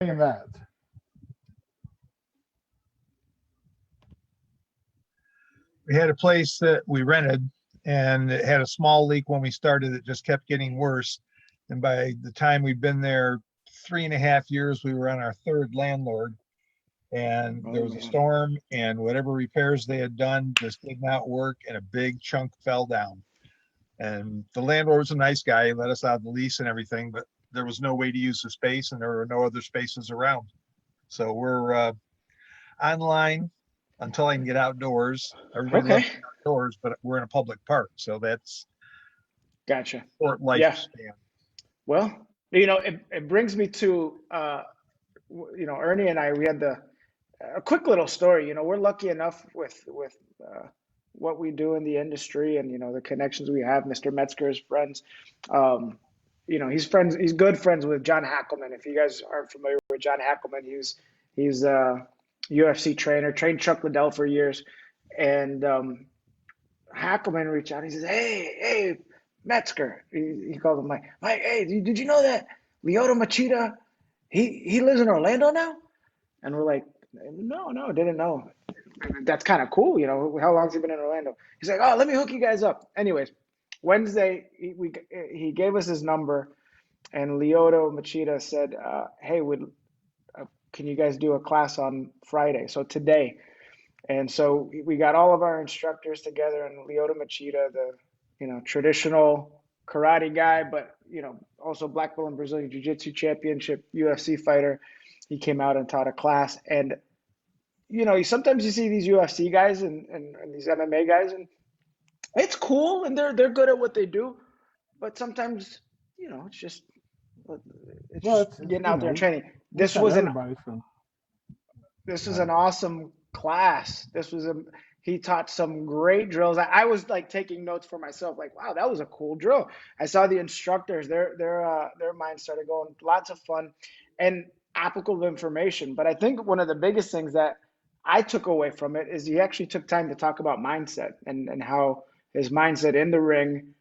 Saying that, We had a place that we rented, and it had a small leak when we started. It just kept getting worse. And by the time we'd been there 3.5 years, we were on our third landlord. And there was a storm, and whatever repairs they had done just did not work, and a big chunk fell down. And the landlord was a nice guy. He let us out of the lease and everything, but there was no way to use the space, and there were no other spaces around. So we're online until I can get outdoors. Everybody Okay. loves outdoors, but we're in a public park, so that's Gotcha. short Yeah. lifespan. Well, it brings me to, Ernie and I, we had a quick little story. We're lucky enough with what we do in the industry and, the connections we have. Mr. Metzger's friends. He's good friends with John Hackelman. If you guys aren't familiar with John Hackelman, he's a UFC trainer, trained Chuck Liddell for years. And Hackelman reached out. He says, hey, Metzger. He called him Mike. Mike, hey, did you know that Lyoto Machida, he lives in Orlando now? And we're like, no, didn't know. That's kind of cool. How long's he been in Orlando? He's like, oh, let me hook you guys up. Anyways, Wednesday, he gave us his number, and Lyoto Machida said, hey, can you guys do a class on Friday? So today. And so we got all of our instructors together, and Lyoto Machida, the traditional karate guy, but also black belt in Brazilian Jiu-Jitsu championship UFC fighter. He came out and taught a class, and sometimes you see these UFC guys and these MMA guys, and it's cool, and they're good at what they do, but sometimes it's just getting out there and training. This was an awesome class. He taught some great drills. I was like taking notes for myself, like, wow, that was a cool drill. I saw the instructors, their minds started going, lots of fun and applicable information. But I think one of the biggest things that I took away from it is he actually took time to talk about mindset and how his mindset in the ring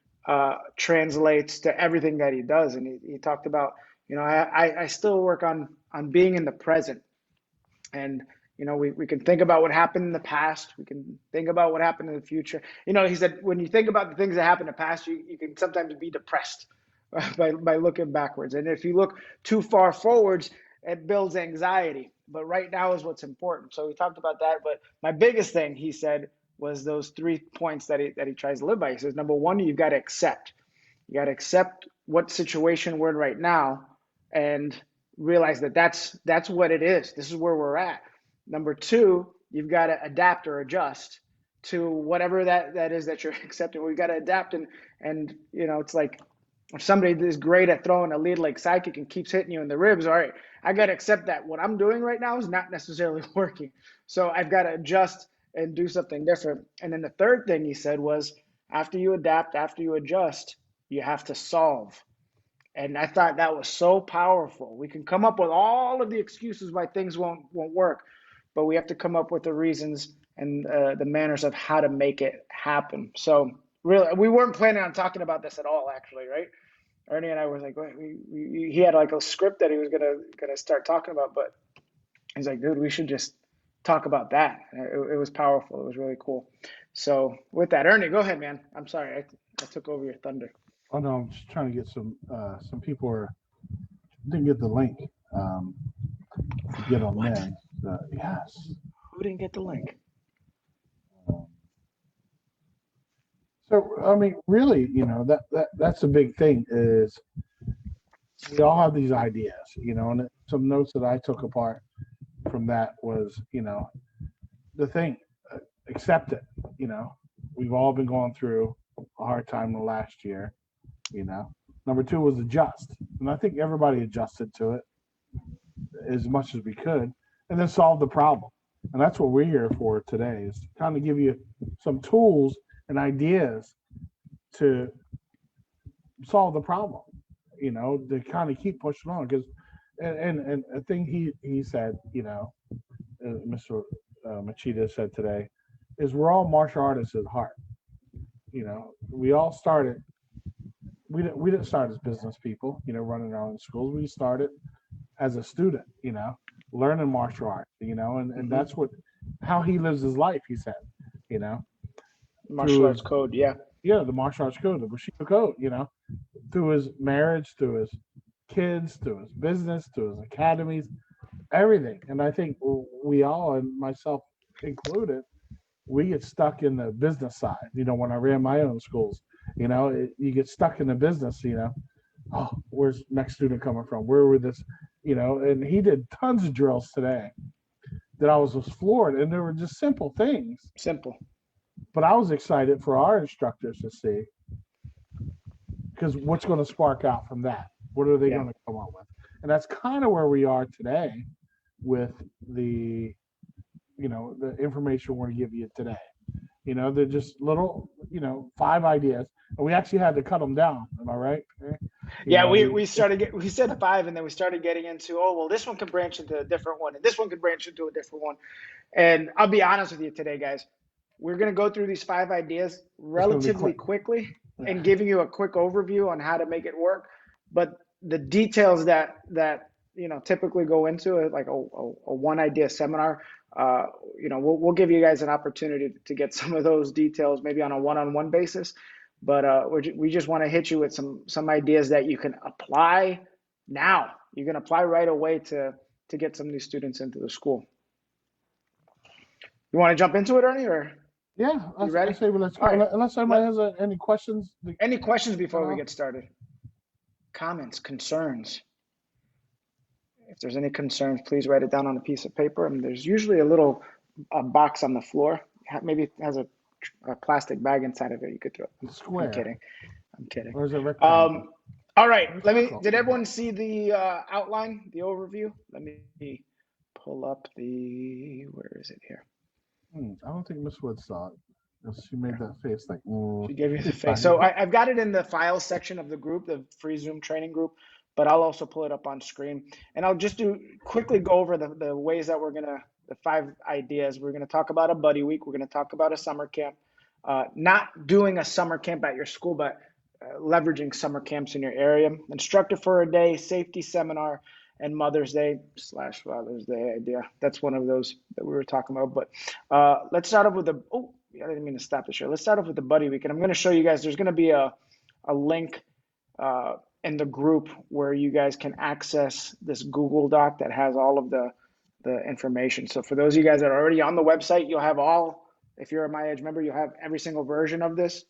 translates to everything that he does. And he talked about, I still work on being in the present. And we can think about what happened in the past. We can think about what happened in the future. He said, when you think about the things that happened in the past, you can sometimes be depressed by looking backwards. And if you look too far forwards, it builds anxiety. But right now is what's important. So we talked about that. But my biggest thing, he said, was those 3 points that he tries to live by. He says, number one, you've got to accept. You got to accept what situation we're in right now and realize that that's what it is. This is where we're at. Number two, you've got to adapt or adjust to whatever that is that you're accepting. We've got to adapt and it's like if somebody is great at throwing a lead leg sidekick and keeps hitting you in the ribs, all right, I got to accept that what I'm doing right now is not necessarily working. So I've got to adjust and do something different. And then the third thing he said was after you adapt, after you adjust, you have to solve. And I thought that was so powerful. We can come up with all of the excuses why things won't work, but we have to come up with the reasons and the manners of how to make it happen. So really, we weren't planning on talking about this at all, actually, right? Ernie and I were like, he had like a script that he was gonna start talking about, but he's like, dude, we should just talk about that. It was powerful. It was really cool. So with that, Ernie, go ahead, man. I'm sorry, I took over your thunder. oh no, I'm just trying to get some people didn't get the link to get on there. Yes. Who didn't get the link? So I mean, really, that's a big thing is we all have these ideas, and some notes that I took apart from that was, the thing, accept it. We've all been going through a hard time the last year. Number two was adjust, and I think everybody adjusted to it as much as we could, and then solve the problem. And that's what we're here for today, is to kind of give you some tools and ideas to solve the problem, to kind of keep pushing on. Because, and a thing he said, Mr. Machida said today, is we're all martial artists at heart. We all started. We didn't start as business people, running our own schools. We started as a student, learning martial arts, and that's how he lives his life, he said, you know, Martial through arts code, yeah. the martial arts code, the Bushido code, through his marriage, through his kids, through his business, through his academies, everything. And I think we all, and myself included, we get stuck in the business side. When I ran my own schools, you get stuck in the business, oh, where's next student coming from? Where were this, and he did tons of drills today that I was just floored. And they were just simple things. Simple. But I was excited for our instructors to see, because what's going to spark out from that? What are they going to come up with? And that's kind of where we are today with the, the information we're going to give you today. They're just little, 5 ideas, and we actually had to cut them down. Am I right? We said 5, and then we started getting into, oh, well, this one could branch into a different one, and this one could branch into a different one. And I'll be honest with you today, guys. We're going to go through these 5 ideas relatively quickly and giving you a quick overview on how to make it work. But the details that typically go into it, like a one idea seminar, we'll give you guys an opportunity to get some of those details maybe on a one-on-one basis. But we just want to hit you with some ideas that you can apply now. You can apply right away to get some new students into the school. You want to jump into it, Ernie, or? Yeah, you ready? I say, well, let's go. Right. Unless anybody has any questions. Any questions before we get started? Comments, concerns? If there's any concerns, please write it down on a piece of paper. And there's usually a little box on the floor. Maybe it has a plastic bag inside of it. You could throw it. Square. I'm kidding. Or is it rectangle? All right. Did everyone see the outline, the overview? Let me pull up where is it here? I don't think Miss Wood saw it. She made that face like, she gave you the face. So I've got it in the files section of the group, the free Zoom training group, but I'll also pull it up on screen. And I'll just quickly go over the ways that the 5 ideas. We're going to talk about a buddy week. We're going to talk about a summer camp. Not doing a summer camp at your school, but leveraging summer camps in your area. Instructor for a day, safety seminar, and Mother's Day / Father's Day idea. That's one of those that we were talking about. But let's start off with I didn't mean to stop the show. Let's start off with the buddy week. And I'm going to show you guys, there's going to be a link in the group where you guys can access this Google Doc that has all of the information. So for those of you guys that are already on the website, you'll have if you're a MAIA Edge member, you'll have every single version of this.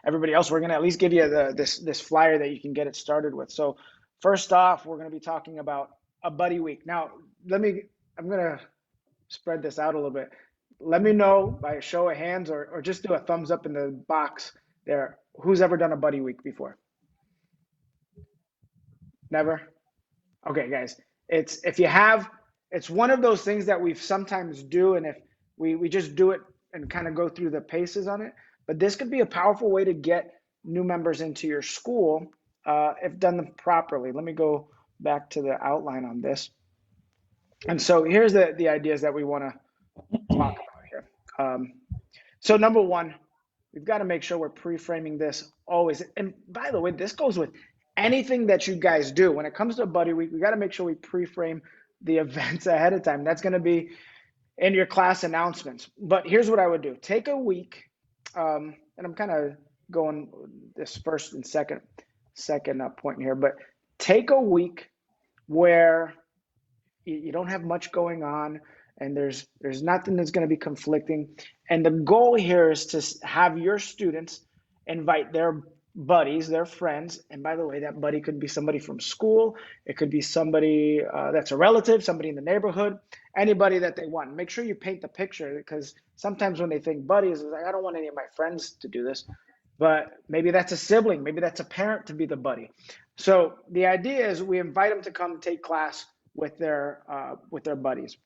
Everybody else, we're going to at least give you this flyer that you can get it started with. So first off, we're going to be talking about a buddy week. Now, I'm going to spread this out a little bit. Let me know by a show of hands or just do a thumbs up in the box there. Who's ever done a buddy week before? Never? Okay, guys. If you have, it's one of those things that we sometimes do, and if we just do it and kind of go through the paces on it. But this could be a powerful way to get new members into your school if done properly. Let me go back to the outline on this. And so here's the ideas that we want to talk about here. So number 1, we've got to make sure we're pre-framing this always. And by the way, this goes with anything that you guys do. When it comes to a buddy week, we got to make sure we pre-frame the events ahead of time. That's going to be in your class announcements. But here's what I would do. Take a week, and I'm kind of going this first and second point here, but take a week where you don't have much going on and there's nothing that's going to be conflicting. And the goal here is to have your students invite their buddies, their friends. And by the way, that buddy could be somebody from school. It could be somebody that's a relative, somebody in the neighborhood, anybody that they want. Make sure you paint the picture, because sometimes when they think buddies, it's like, I don't want any of my friends to do this. But maybe that's a sibling, maybe that's a parent to be the buddy. So the idea is we invite them to come take class with their buddies.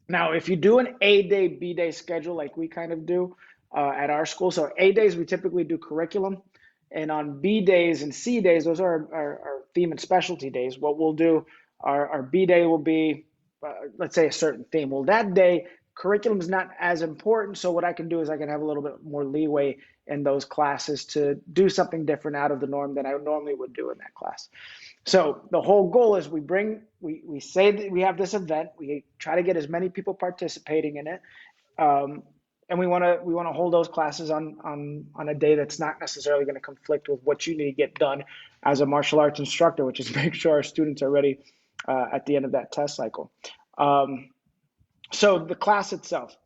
Now, if you do an A-day, B-day schedule like we kind of do at our school, so A days we typically do curriculum, and on B days and C days, those are our theme and specialty days. What we'll do, our B day will be, let's say, a certain theme. Well, that day, curriculum is not as important, so what I can do is I can have a little bit more leeway in those classes to do something different out of the norm than I normally would do in that class. So the whole goal is we say that we have this event, we try to get as many people participating in it, and we want to hold those classes on a day that's not necessarily going to conflict with what you need to get done as a martial arts instructor, which is make sure our students are ready at the end of that test cycle. So the class itself,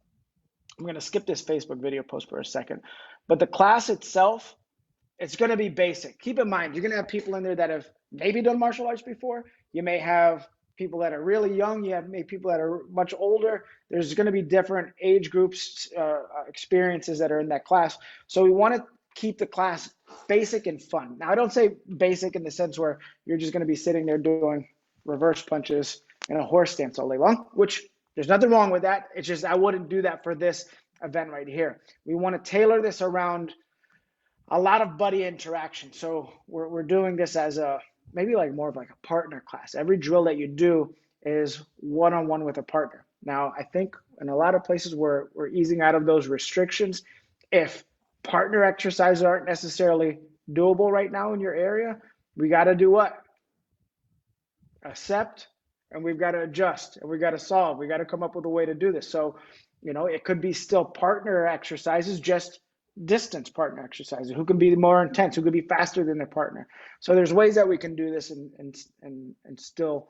I'm going to skip this Facebook video post for a second, but the class itself, it's going to be basic. Keep in mind, you're going to have people in there that have maybe done martial arts before. You may have people that are really young. You have maybe people that are much older. There's going to be different age groups, experiences that are in that class. So we want to keep the class basic and fun. Now, I don't say basic in the sense where you're just going to be sitting there doing reverse punches and a horse stance all day long, which there's nothing wrong with that. It's just I wouldn't do that for this event right here. We want to tailor this around a lot of buddy interaction. So we're doing this as a maybe like more of like a partner class. Every drill that you do is one-on-one with a partner. Now, I think in a lot of places we're easing out of those restrictions. If partner exercises aren't necessarily doable right now in your area, we got to do what? Accept, and we've got to adjust, and we've got to solve. We got to come up with a way to do this. So, it could be still partner exercises, just distance partner exercises, who can be more intense, who could be faster than their partner. So there's ways that we can do this and still,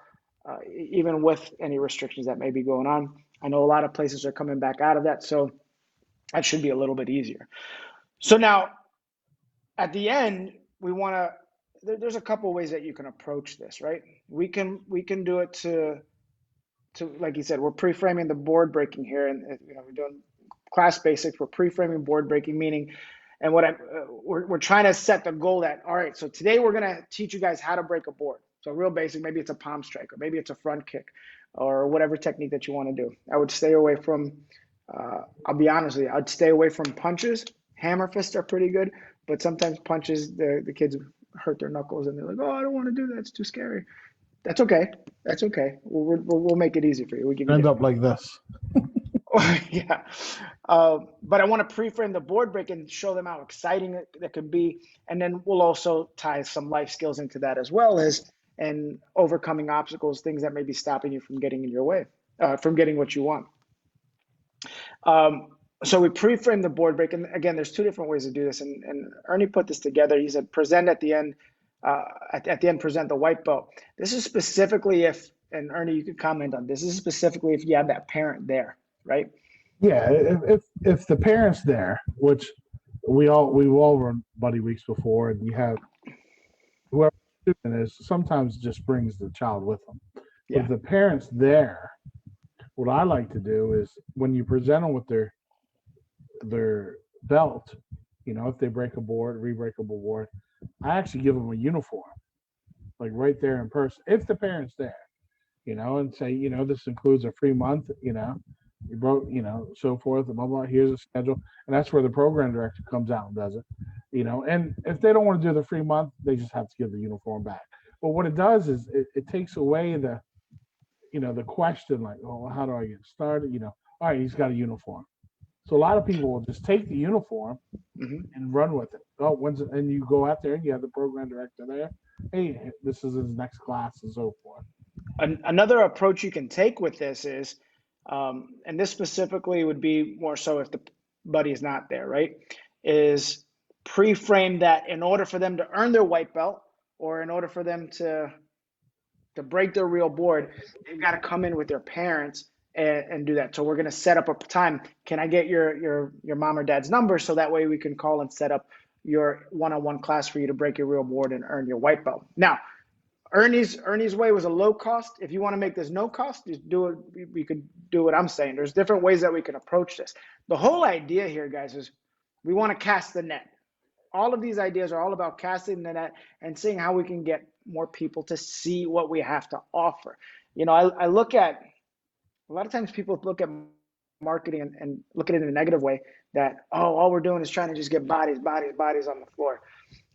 even with any restrictions that may be going on. I know a lot of places are coming back out of that, so that should be a little bit easier. So now, at the end, there's a couple of ways that you can approach this, right? We can do it to like you said, we're pre-framing the board breaking here, and we're doing class basics. We're pre-framing board breaking, meaning, and we're trying to set the goal that, all right, so today we're going to teach you guys how to break a board. So real basic, maybe it's a palm strike, or maybe it's a front kick, or whatever technique that you want to do. I would stay away from, I'll be honest with you, I'd stay away from punches. Hammer fists are pretty good, but sometimes punches, the kids hurt their knuckles and they're like, oh, I don't want to do that. It's too scary. That's okay. That's okay. We'll make it easy for you. We give you End up like this. yeah. But I want to pre-frame the board break and show them how exciting that could be. And then we'll also tie some life skills into that as well as, and overcoming obstacles, things that may be stopping you from getting in your way, from getting what you want. So we pre-frame the board break. And again, there's two different ways to do this. And Ernie put this together. He said, present at the end, at the end, present the white belt. This is specifically if, and Ernie, you could comment on this. This is specifically if you have that parent there, right? Yeah, if the parent's there, which we've all run buddy weeks before, and you have whoever the student is, sometimes just brings the child with them. Yeah. If the parent's there, what I like to do is when you present them with their belt, if they break a board, re-breakable board, I actually give them a uniform, like right there in person, if the parent's there, and say, this includes a free month, you broke, so forth, and blah, blah, here's a schedule. And that's where the program director comes out and does it, and if they don't want to do the free month, they just have to give the uniform back. But what it does is it takes away the question, like, oh, how do I get started? All right, he's got a uniform. So a lot of people will just take the uniform and run with it. Oh, and you go out there and you have the program director there. Hey, this is his next class and so forth. Another approach you can take with this is, and this specifically would be more so if the buddy is not there, right? Is pre-frame that in order for them to earn their white belt, or in order for them to break their real board, they've got to come in with their parents and do that. So we're going to set up a time. Can I get your mom or dad's number so that way we can call and set up your one-on-one class for you to break your real board and earn your white belt. Now, Ernie's way was a low cost. If you want to make this no cost, just do it. We could do what I'm saying. There's different ways that we can approach this. The whole idea here, guys, is we want to cast the net. All of these ideas are all about casting the net and seeing how we can get more people to see what we have to offer. I look at, a lot of times people look at marketing and look at it in a negative way, that, oh, all we're doing is trying to just get bodies on the floor.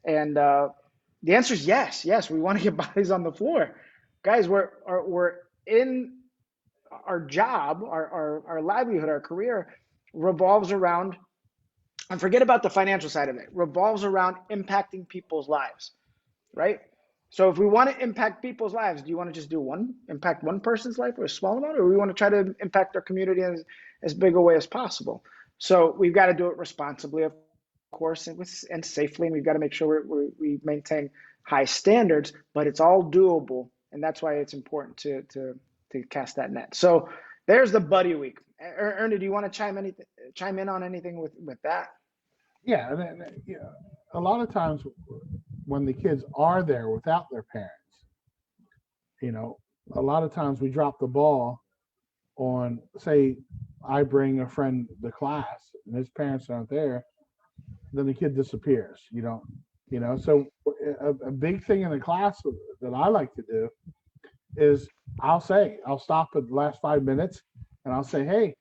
And the answer is yes, we want to get bodies on the floor. Guys, we're in our job, our livelihood, our career revolves around and forget about the financial side of it, revolves around impacting people's lives, right? So if we want to impact people's lives, do you want to just impact one person's life or a small amount, or we want to try to impact our community in as big a way as possible? So we've got to do it responsibly, of course, and safely, and we've got to make sure we maintain high standards, but it's all doable, and that's why it's important to cast that net. So there's the buddy week. Ernie, do you want to chime in on anything with that? Yeah, a lot of times when the kids are there without their parents, a lot of times we drop the ball on, say, I bring a friend to class and his parents aren't there, then the kid disappears. So a big thing in the class that I like to do is I'll stop at the last 5 minutes and I'll say, hey,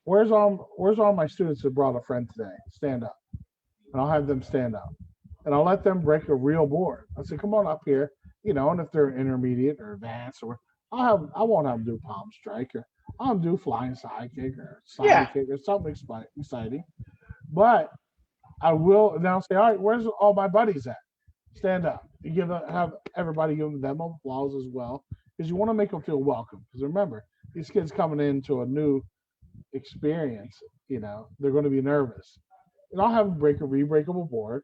where's all my students that brought a friend today? Stand up. And I'll have them stand up. And I'll let them break a real board. I say, come on up here, and if they're intermediate or advanced, or I won't have them do palm strike, or I'll do flying side kick or side kick or something exciting. But I will, and I'll say, all right, where's all my buddies at? Stand up. You have everybody give them applause as well, because you want to make them feel welcome. Because remember, these kids coming into a new experience, they're going to be nervous. And I'll have them break a rebreakable board,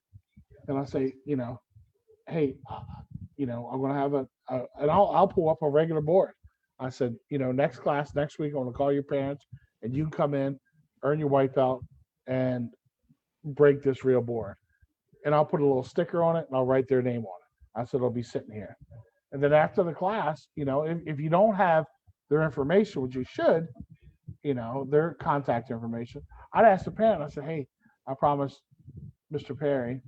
and I'll say, hey, I'm going to have and I'll pull up a regular board. I said, next class, next week, I'm going to call your parents, and you can come in, earn your wipeout, and break this real board. And I'll put a little sticker on it, and I'll write their name on it. I said, it'll be sitting here. And then after the class, if you don't have their information, which you should, their contact information, I'd ask the parent, I said, hey, I promise Mr. Perri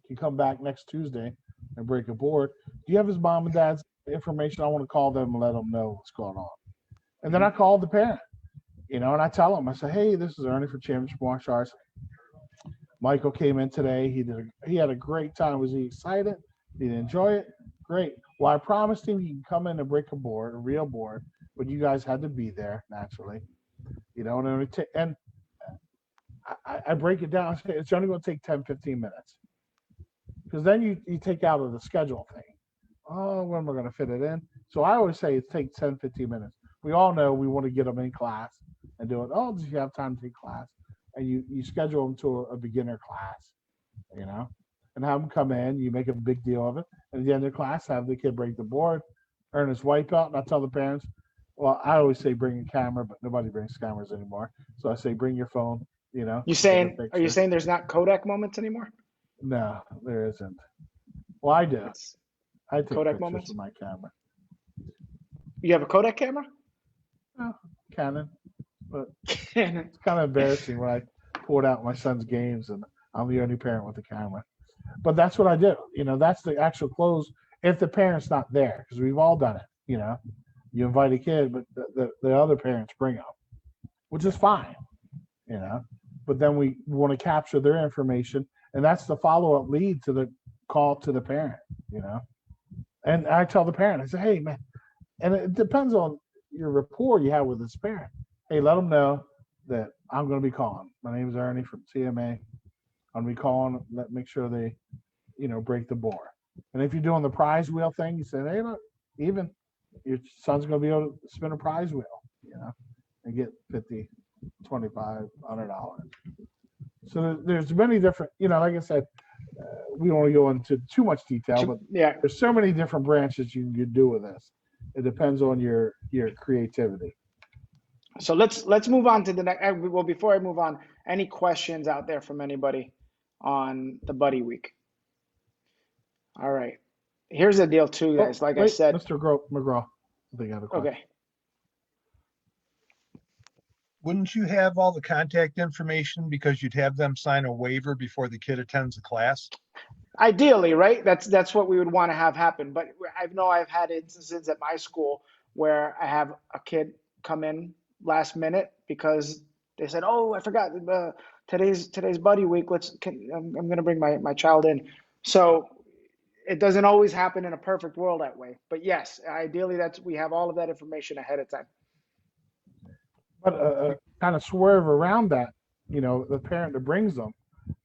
can come back next Tuesday and break a board. Do you have his mom and dad's information? I want to call them and let them know what's going on. And then I called the parent, and I tell them, I say, hey, this is Ernie for Championship Martial Arts. Michael came in today. He had a great time. Was he excited? Did he enjoy it? Great. Well, I promised him he can come in and break a board, a real board, but you guys had to be there naturally, and I break it down. It's only going to take 10, 15 minutes. Because then you take out of the schedule thing. Oh, when am I going to fit it in? So I always say it takes 10, 15 minutes. We all know we want to get them in class and do it. Oh, does you have time to take class? And you schedule them to a beginner class, and have them come in. You make a big deal of it. And at the end of the class, have the kid break the board, earn his wipeout. And I tell the parents, well, I always say bring a camera, but nobody brings cameras anymore. So I say bring your phone. Are you saying there's not Kodak moments anymore? No, there isn't. Well, I do. I take Kodak pictures moments with my camera. You have a Kodak camera? Oh, Canon, but it's kind of embarrassing when I pull it out my son's games and I'm the only parent with the camera. But that's what I do. That's the actual close. If the parent's not there, because we've all done it. You invite a kid, but the other parents bring them, which is fine. But then we want to capture their information, and that's the follow-up lead to the call to the parent, And I tell the parent, I say, hey, man, and it depends on your rapport you have with this parent. Hey, let them know that I'm going to be calling. My name is Ernie from CMA. I'm going to be calling, make sure they, break the board. And if you're doing the prize wheel thing, you say, hey, look, even your son's going to be able to spin a prize wheel, and get $50, $25, $100. So there's many different, like I said, we don't want to go into too much detail, but there's so many different branches you can do with this. It depends on your creativity. So let's move on to the next. Well, before I move on, any questions out there from anybody on the buddy week? All right. Here's the deal too, guys. I said, Mr. McGraw, I think I have a question. Okay. Wouldn't you have all the contact information because you'd have them sign a waiver before the kid attends the class? Ideally, right? That's what we would want to have happen. But I've had instances at my school where I have a kid come in last minute because they said, "Oh, I forgot today's buddy week. I'm going to bring my child in." So it doesn't always happen in a perfect world that way. But yes, ideally, we have all of that information ahead of time. But kind of swerve around that. the parent that brings them,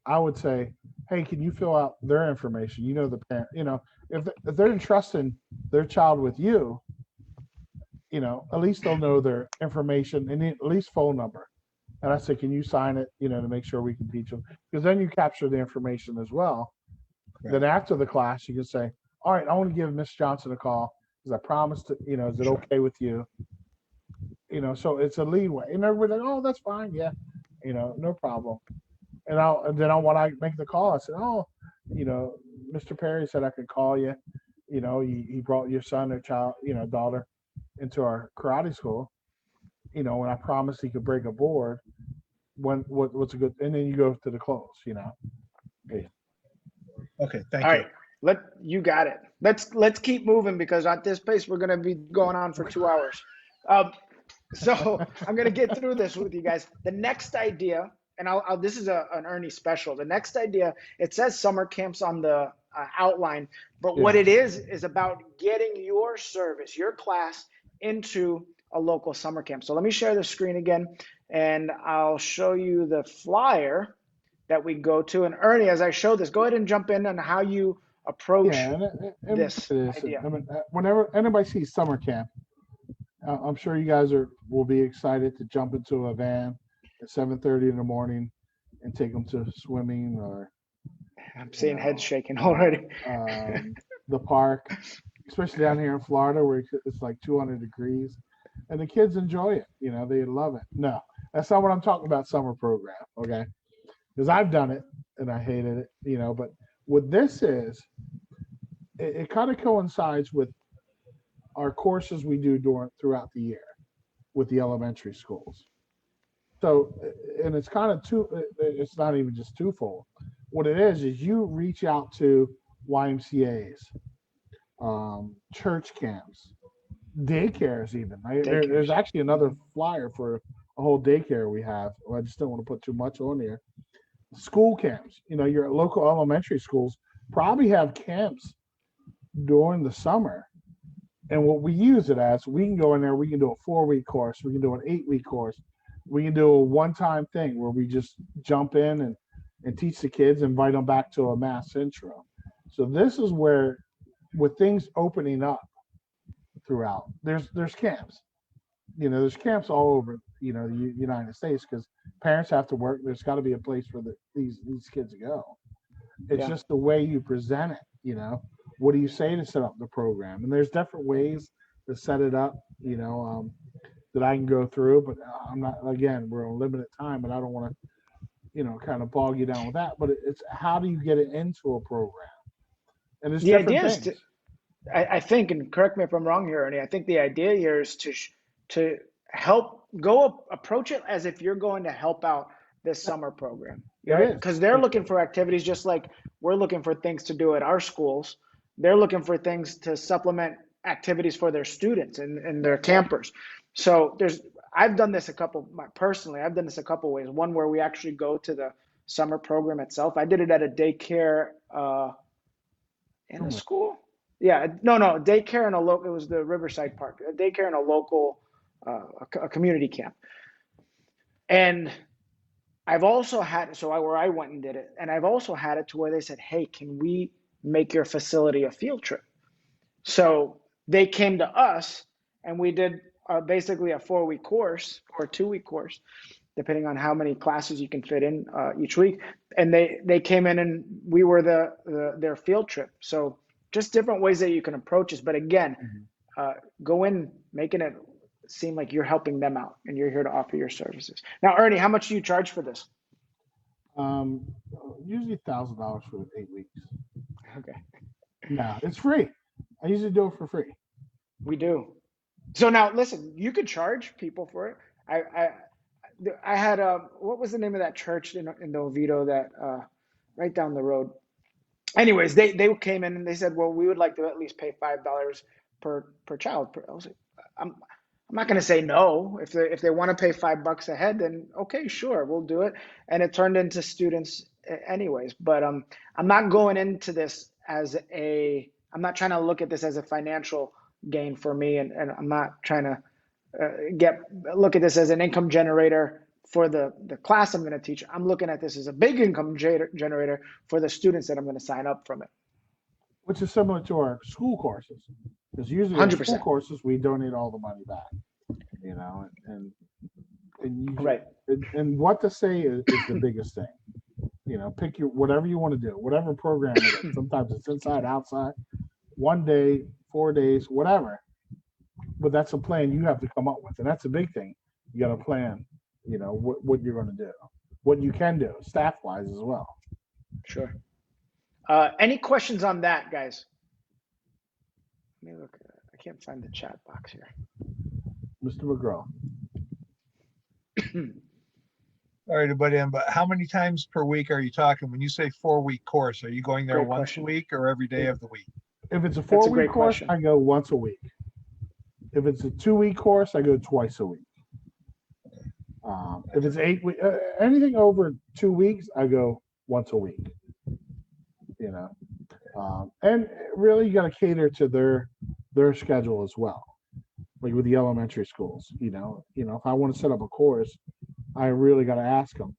I would say, hey, can you fill out their information? The parent, if they're entrusting their child with you, at least they'll know their information and at least phone number. And I said, can you sign it, to make sure we can teach them? Because then you capture the information as well. Right. Then after the class, you can say, all right, I want to give Miss Johnson a call because I promised to, is it okay with you? So it's a leeway. And everybody's like, oh, that's fine. Yeah. No problem. And when I make the call, I said, oh, Mr. Perri said I could call you. He brought your son or child, daughter into our karate school. And I promised he could break a board. What's a good, and then you go to the close. Okay. Okay, thank All you. right, you got it. Let's keep moving because at this pace we're gonna be going on for 2 hours. So I'm gonna get through this with you guys. The next idea, and this is an Ernie special. The next idea, it says summer camps on the outline, but what it is about getting your service, your class into a local summer camp. So let me share the screen again, and I'll show you the flyer that we go to. And Ernie, as I show this, go ahead and jump in on how you approach this idea. I mean, whenever anybody sees summer camp, I'm sure you guys will be excited to jump into a van at 7:30 in the morning and take them to swimming or I'm seeing heads shaking already. The park, especially down here in Florida where it's like 200 degrees, and the kids enjoy it. They love it. No, that's not what I'm talking about. Summer program, okay? Because I've done it and I hated it. But what this is, it kind of coincides with our courses we do throughout the year with the elementary schools. So, and it's kind of it's not even just twofold. What it is you reach out to YMCAs, church camps, daycares even. There's actually another flyer for a whole daycare we have. Well, I just don't want to put too much on there. School camps, your local elementary schools probably have camps during the summer. And what we use it as, we can go in there, we can do a 4-week course, we can do an 8-week course, we can do a one-time thing where we just jump in and teach the kids, invite them back to a mass intro. So this is where, with things opening up throughout, there's camps. There's camps all over, the United States because parents have to work. There's got to be a place for these kids to go. It's just the way you present it, What do you say to set up the program? And there's different ways to set it up, that I can go through, but I'm not, again, we're on limited time, but I don't want to, kind of bog you down with that. But it's how do you get it into a program? And it's different things. I think, and correct me if I'm wrong here, Ernie, I think the idea here is to help approach it as if you're going to help out this summer program, right? Because they're looking for activities just like we're looking for things to do at our schools. They're looking for things to supplement activities for their students and their campers. So I've done this personally, I've done this a couple ways. One where we actually go to the summer program itself. I did it at a daycare in a school. Yeah, no, daycare in it was the Riverside Park, a daycare in a local, a community camp. And I've also had, where I went and did it, and I've also had it to where they said, hey, can we make your facility a field trip? So they came to us and we did basically a 4-week course or a 2-week course, depending on how many classes you can fit in each week. And they came in and we were their field trip. So just different ways that you can approach this. But again, go in making it seem like you're helping them out and you're here to offer your services. Now, Ernie, how much do you charge for this? Usually $1,000 for 8 weeks. Okay. No, it's free. I usually do it for free. We do. So now, listen, you could charge people for it. I had what was the name of that church in Oviedo that right down the road? Anyways, they came in and they said, well, we would like to at least pay $5 per child. I was like, I'm not going to say no. If they want to pay $5 a head, then okay, sure, we'll do it. And it turned into students anyways. But I'm not going into this I'm not trying to look at this as a financial gain for me, and I'm not trying to look at this as an income generator for the class I'm going to teach, I'm looking at this as a big income generator for the students that I'm going to sign up from it. Which is similar to our school courses, because usually our school 100%. courses we donate all the money back, you know, and usually, Right. and what to say is the biggest thing. You know, pick your whatever you want to do, whatever program it is. Sometimes it's inside, outside, 1 day, 4 days, whatever. But that's a plan you have to come up with, and that's a big thing. You got to plan, you know, what you're going to do, what you can do, staff wise as well. Sure. Any questions on that, guys? Let me look. I can't find the chat box here. Mr. McGraw. All right, buddy. But how many times per week are you talking? When you say 4-week course, are you going there Great once question. a week or every day of the week? If it's a That's a 4-week great course, question. I go once a week. If it's a 2-week course, I go twice a week. If it's 8 weeks, anything over 2 weeks, I go once a week. You know, and really, you got to cater to their schedule as well. Like with the elementary schools, you know, if I want to set up a course, I really got to ask them,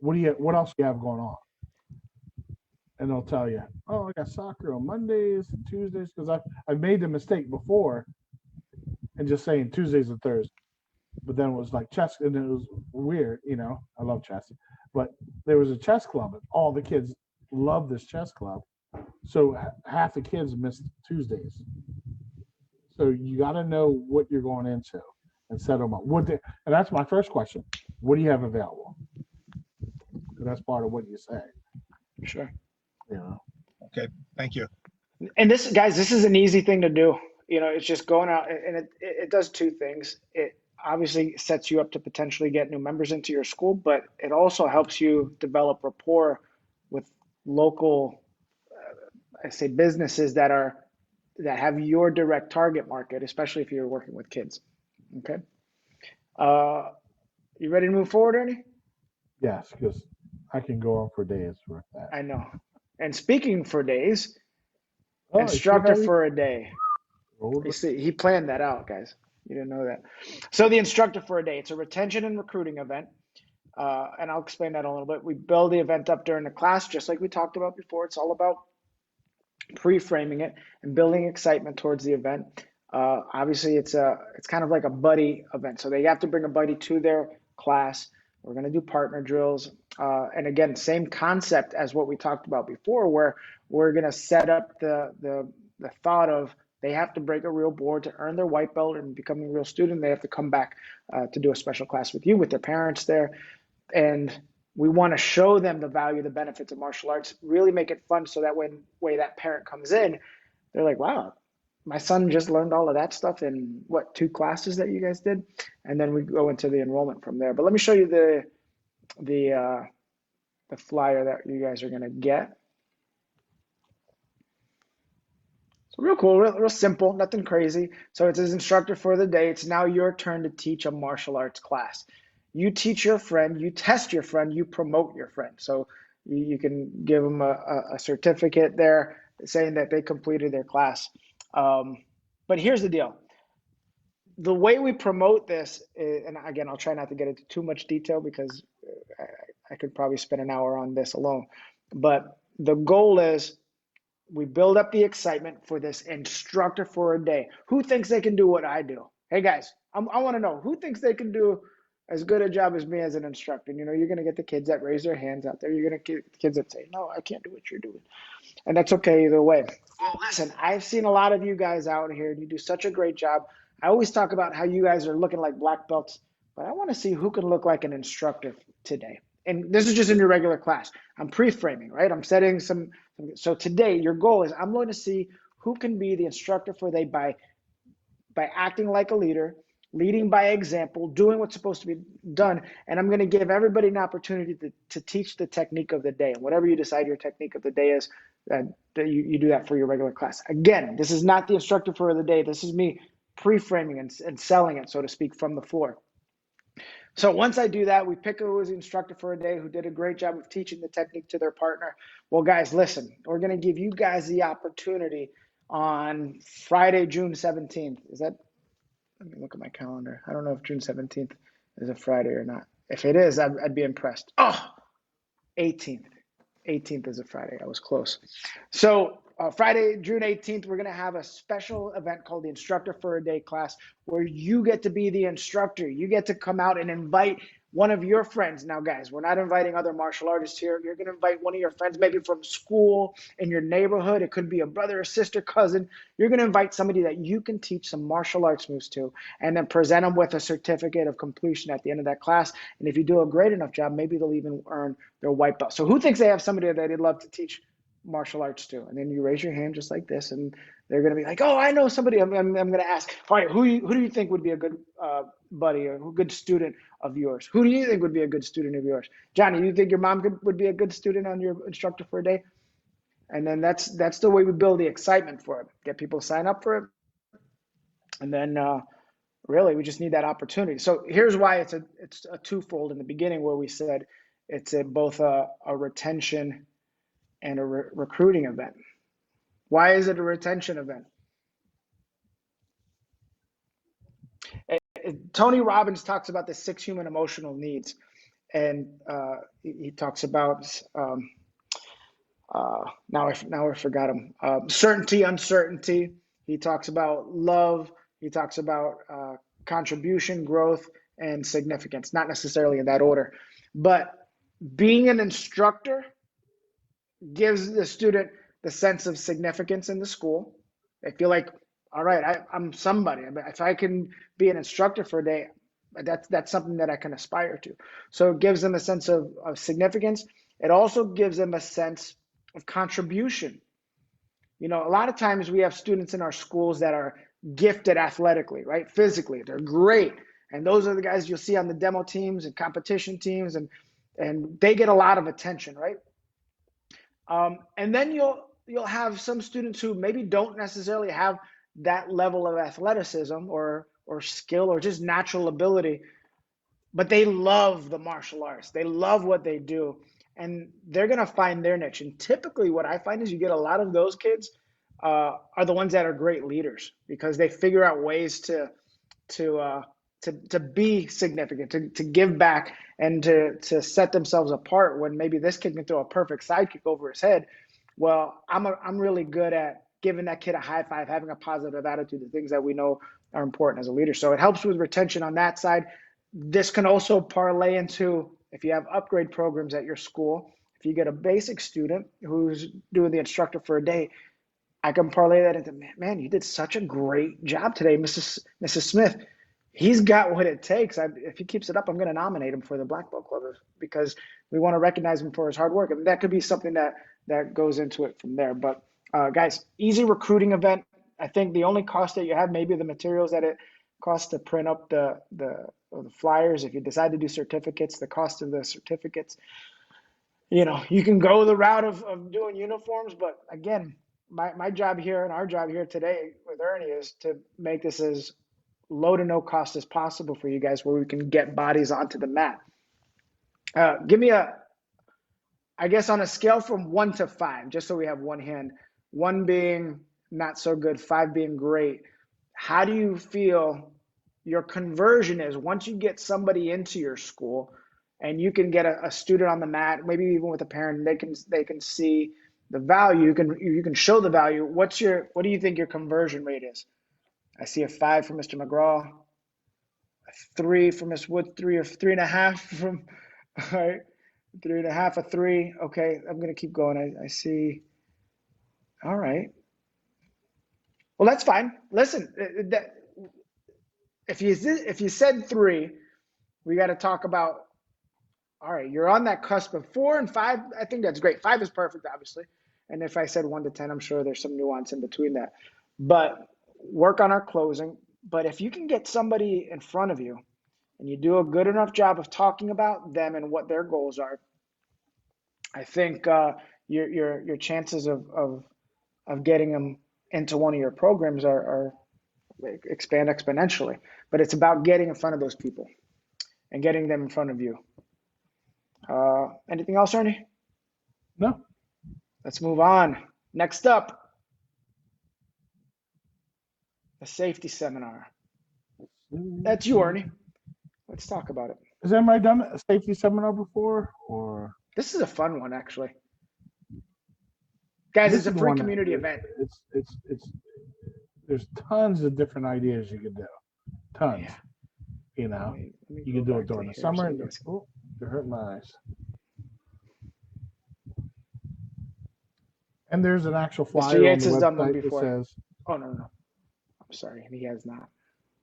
what else do you have going on? And they'll tell you, oh, I got soccer on Mondays and Tuesdays, because I've made the mistake before and just saying Tuesdays and Thursdays. But then it was like chess, and it was weird, you know. I love chess, but there was a chess club, and all the kids love this chess club. So half the kids missed Tuesdays. So you got to know what you're going into and set them up. And that's my first question. What do you have available? And that's part of what you say. Sure. You know. Okay, thank you. And this, guys, this is an easy thing to do. You know, it's just going out, and it does two things. It obviously sets you up to potentially get new members into your school, but it also helps you develop rapport with local, I say, businesses that have your direct target market, especially if you're working with kids. Okay. You ready to move forward, Ernie? Yes, because I can go on for days with that. I know. And speaking for days, Oh, instructor for a day. You You see, he planned that out, guys. You didn't know that. So the instructor for a day, it's a retention and recruiting event. And I'll explain that a little bit. We build the event up during the class, just like we talked about before. It's all about pre-framing it and building excitement towards the event. Obviously, it's kind of like a buddy event. So they have to bring a buddy to their class. We're going to do partner drills. And again, same concept as what we talked about before, where we're going to set up the thought of they have to break a real board to earn their white belt and become a real student. They have to come back to do a special class with you, with their parents there. And we want to show them the value, the benefits of martial arts, really make it fun so that when that parent comes in, they're like, wow, my son just learned all of that stuff in 2 classes that you guys did? And then we go into the enrollment from there. But let me show you the flyer that you guys are going to get. So real cool, real simple, nothing crazy. So it says instructor for the day. It's now your turn to teach a martial arts class. You teach your friend, you test your friend, you promote your friend. So you can give them a certificate there saying that they completed their class. But here's the deal. The way we promote this, and again, I'll try not to get into too much detail because I could probably spend an hour on this alone. But the goal is we build up the excitement for this instructor for a day. Who thinks they can do what I do? Hey guys, I want to know who thinks they can do as good a job as me as an instructor. You know, you're going to get the kids that raise their hands out there. You're going to get the kids that say, no, I can't do what you're doing. And that's okay either way. Well, listen, I've seen a lot of you guys out here and you do such a great job. I always talk about how you guys are looking like black belts, but I want to see who can look like an instructor today. And this is just in your regular class. I'm pre-framing, right? I'm setting some. So today, your goal is I'm going to see who can be the instructor for the day by acting like a leader, leading by example, doing what's supposed to be done. And I'm going to give everybody an opportunity to teach the technique of the day. And whatever you decide your technique of the day is, that you do that for your regular class. Again, this is not the instructor for the day. This is me pre-framing and selling it, so to speak, from the floor. So once I do that, we pick who was the instructor for a day who did a great job of teaching the technique to their partner. Well, guys, listen, we're going to give you guys the opportunity on Friday, June 17th. Is that, let me look at my calendar. I don't know if June 17th is a Friday or not. If it is, I'd be impressed. Oh, 18th. 18th is a Friday. I was close. So Friday, June 18th, we're going to have a special event called the Instructor for a Day class where you get to be the instructor. You get to come out and invite one of your friends. Now, guys, we're not inviting other martial artists here. You're going to invite one of your friends, maybe from school, in your neighborhood. It could be a brother or sister, cousin. You're going to invite somebody that you can teach some martial arts moves to, and then present them with a certificate of completion at the end of that class. And if you do a great enough job, maybe they'll even earn their white belt. So who thinks they have somebody that they'd love to teach martial arts to? And then you raise your hand just like this, and they're going to be like, oh, I know somebody. I'm going to ask, all right, who do you think would be a good buddy or a good student of yours? Who do you think would be a good student of yours? Johnny, do you think your mom would be a good student on your Instructor for a Day? And then that's the way we build the excitement for it. Get people to sign up for it. And then really, we just need that opportunity. So here's why it's a twofold in the beginning, where we said it's both a retention and a recruiting event. Why is it a retention event? Tony Robbins talks about the 6 human emotional needs, and he talks about now I forgot him. Certainty, uncertainty. He talks about love. He talks about contribution, growth, and significance. Not necessarily in that order, but being an instructor gives the student the sense of significance in the school. They feel like, all right, I'm somebody. If I can be an instructor for a day, that's something that I can aspire to. So it gives them a sense of significance. It also gives them a sense of contribution. You know, a lot of times we have students in our schools that are gifted athletically, right? Physically, they're great. And those are the guys you'll see on the demo teams and competition teams, and they get a lot of attention, right? And then you'll have some students who maybe don't necessarily have that level of athleticism or skill or just natural ability, but they love the martial arts. They love what they do, and they're gonna find their niche. And typically, what I find is you get a lot of those kids are the ones that are great leaders, because they figure out ways to be significant, to give back, and to set themselves apart. When maybe this kid can throw a perfect side kick over his head, well, I'm really good at giving that kid a high five, having a positive attitude, the things that we know are important as a leader. So it helps with retention on that side. This can also parlay into, if you have upgrade programs at your school, if you get a basic student who's doing the Instructor for a Day, I can parlay that into, man, you did such a great job today, Mrs. Smith. He's got what it takes. If he keeps it up, I'm going to nominate him for the Black Belt Club, because we want to recognize him for his hard work. And that could be something that goes into it from there. But guys, easy recruiting event. I think the only cost that you have, maybe the materials that it costs to print up the flyers. If you decide to do certificates, the cost of the certificates. You know, you can go the route of doing uniforms, but again, my job here and our job here today with Ernie is to make this as low to no cost as possible for you guys, where we can get bodies onto the mat. Give me I guess on a scale from 1 to 5, just so we have one hand, 1 being not so good, 5 being great. How do you feel your conversion is once you get somebody into your school and you can get a student on the mat, maybe even with a parent, they can see the value, you can show the value. What do you think your conversion rate is? I see a 5 from Mr. McGraw, a 3 from Ms. Wood, 3 or 3.5 from, all right, 3.5, a 3. Okay, I'm gonna keep going. I see. All right. Well, that's fine. Listen, if you said 3, we got to talk about. All right, you're on that cusp of 4 and 5. I think that's great. 5 is perfect, obviously. And if I said 1 to 10, I'm sure there's some nuance in between that. But work on our closing. But if you can get somebody in front of you and you do a good enough job of talking about them and what their goals are, I think your chances of getting them into one of your programs are expand exponentially. But it's about getting in front of those people and getting them in front of you. Anything else, Ernie? No. Let's move on. Next up, the safety seminar. That's you, Ernie. Let's talk about it. Has anybody done a safety seminar before? Or This is a fun one, actually. Guys, this it's a is the free one that community event. it's there's tons of different ideas you can do. Tons. Yeah. You know, Let me you go can do back it to during the here so summer. you guys can- Oh, you're hurting my eyes. And there's an actual Mr. flyer on Yates the has done one website that before. says, Oh, no. I'm sorry. He has not.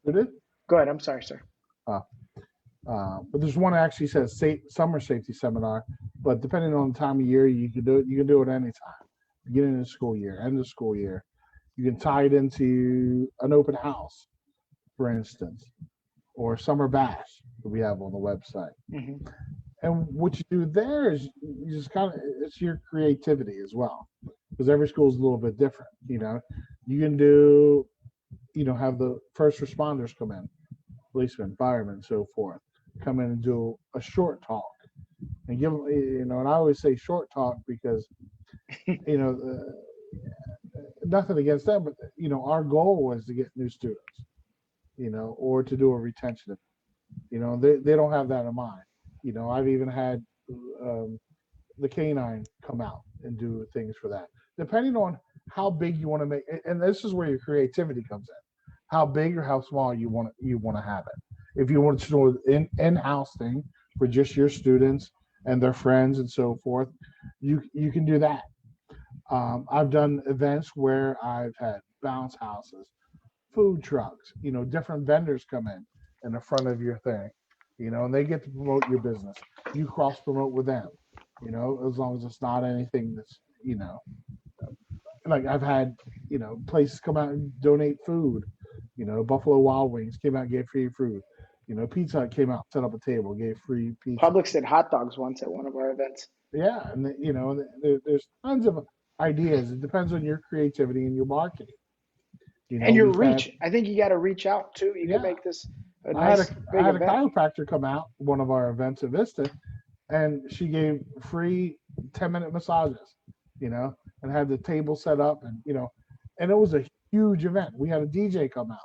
"Did it?" Go ahead. I'm sorry, sir. But there's one that actually says summer safety seminar. But depending on the time of year, you can do it. You can do it anytime, beginning of the school year, end of the school year. You can tie it into an open house, for instance, or summer bash that we have on the website. Mm-hmm. And what you do there is you just kind of, it's your creativity as well, because every school is a little bit different. You know, you can do, have the first responders come in, policemen, firemen, and so forth, come in and do a short talk and give them, and I always say short talk because, nothing against them, but our goal was to get new students, or to do a retention. They don't have that in mind. I've even had the canine come out and do things for that, depending on how big you want to make. And this is where your creativity comes in. How big or how small you want to have it. If you want to do an in-house thing for just your students and their friends and so forth, you can do that. I've done events where I've had bounce houses, food trucks, different vendors come in the front of your thing, and they get to promote your business. You cross promote with them, as long as it's not anything that's, like I've had, places come out and donate food. Buffalo Wild Wings came out and gave free food. Pizza Hut came out, set up a table, gave free pizza. Publix did hot dogs once at one of our events. Yeah, and there's tons of ideas. It depends on your creativity and your marketing. And your We've had, reach. I think you got to reach out too. You can yeah. make this a I had nice a big I had a event. chiropractor come out one of our events at Vista, and she gave free 10-minute massages, and had the table set up, and it was a huge event. We had a DJ come out,